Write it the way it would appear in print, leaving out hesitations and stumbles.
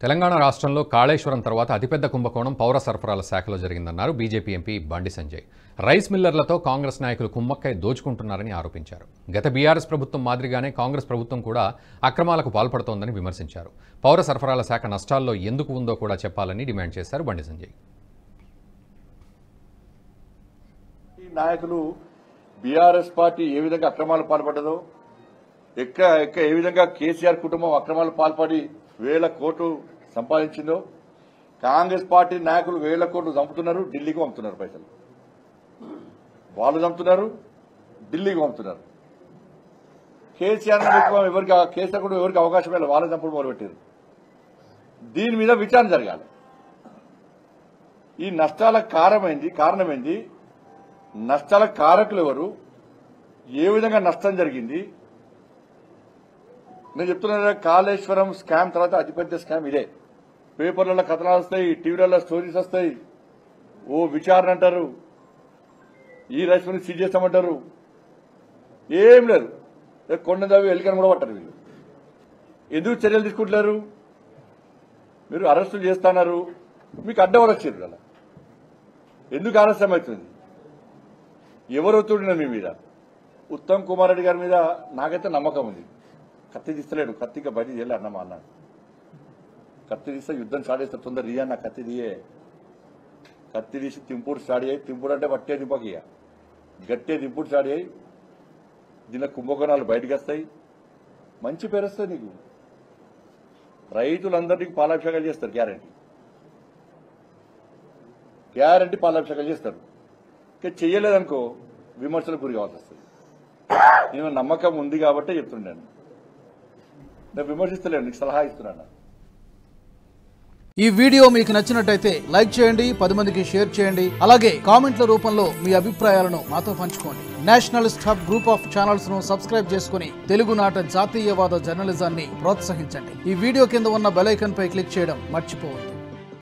తెలంగాణ రాష్ట్రంలో కాళేశ్వరం తర్వాత అతిపెద్ద కుంభకోణం పౌర సరఫరాల శాఖలో జరిగిందన్నారు BJP MP Bandi Sanjay. Rice మిల్లర్లతో Congress నాయకులు కుమ్మక్కై దోచుకుంటున్నారని ఆరోపించారు. గత బీఆర్ఎస్ ప్రభుత్వం మాదిరిగానే కాంగ్రెస్ ప్రభుత్వం కూడా అక్రమాలకు పాల్పడుతోందని విమర్శించారు. పౌర సరఫరాల శాఖ నష్టాల్లో ఎందుకు ఉందో కూడా చెప్పాలని డిమాండ్ చేశారు బండి సంజయ్. నాయకులు బీఆర్ఎస్ పార్టీ ఏ విధంగా అక్రమాలు పాల్పడ్డదో, ఏ విధంగా కేసీఆర్ కుటుంబం అక్రమాలు పాల్పడి వేల కోట్లు సంపాదించిందో, కాంగ్రెస్ పార్టీ నాయకులు వేల కోట్లు చంపుతున్నారు, ఢిల్లీకి పంపుతున్నారు. పైసలు వాళ్ళు చంపుతున్నారు, ఢిల్లీకి పంపుతున్నారు. కేసీఆర్ కూడా ఎవరికి అవకాశం లేదు, వాళ్ళని చంపుడు మొదలుపెట్టారు. దీని మీద విచారణ జరగాలి. ఈ నష్టాల కారణమైంది, నష్టాల కారకులు ఎవరు, ఏ విధంగా నష్టం జరిగింది. నేను చెప్తున్నా, కాళేశ్వరం స్కామ్ తర్వాత అతిపెద్ద స్కామ్ ఇదే. పేపర్లలో కథనాలు వస్తాయి, టీవీలలో స్టోరీస్ వస్తాయి. ఓ విచారణ అంటారు, ఈ రైస్ మిల్ని సీజ్ చేస్తామంటారు. ఏం లేదు, కొండ దవ్వి ఎలికని కూడా పట్టారు. వీళ్ళు ఎందుకు చర్యలు తీసుకుంటున్నారు? మీరు అరెస్టులు చేస్తున్నారు, మీకు అడ్డం వచ్చారు కదా, ఎందుకు ఆలస్యం అవుతుంది? ఎవరు ఒత్తుడినారు మీ మీద? ఉత్తమ్ కుమార్ రెడ్డి గారి మీద నాకైతే నమ్మకం ఉంది. కత్తి తీస్తలేడు, కత్తిగా బయట చేయలే అన్నమా అన్నాడు. కత్తి తీస్తే యుద్ధం స్టార్ట్ చేస్తే తొందర దియా, నా కత్తి దియే. కత్తి తీసి తింపుడు స్టార్ట్ అయ్యి, తింపుడు అంటే పట్టే దింపకియ, గట్టే దింపుడు స్టార్ట్ అయ్యి, దీనిలో కుంభకోణాలు బయటకు వస్తాయి. మంచి పేరు వస్తుంది నీకు. రైతులందరికీ పాలాభిషేకాలు చేస్తారు, గ్యారంటీ పాలాభిషేకాలు చేస్తారు. ఇంకా చెయ్యలేదనుకో విమర్శలకు గురి కావాల్సి వస్తుంది. నేను నమ్మకం ఉంది కాబట్టే చెప్తున్నాను, నేను విమర్శిస్తలేను, నీకు సలహా ఇస్తున్నాను. ఈ వీడియో మీకు నచ్చినట్టయితే లైక్ చేయండి, 10 మందికి షేర్ చేయండి. అలాగే కామెంట్ల రూపంలో మీ అభిప్రాయాలను మాతో పంచుకోండి. Nationalist hub group of channels ను సబ్స్క్రైబ్ చేసుకుని తెలుగునాట జాతీయవాద జర్నలిజాన్ని ప్రోత్సహించండి. ఈ వీడియో కింద ఉన్న బెల్ ఐకాన్ పై క్లిక్ చేయడం మర్చిపోవద్దు.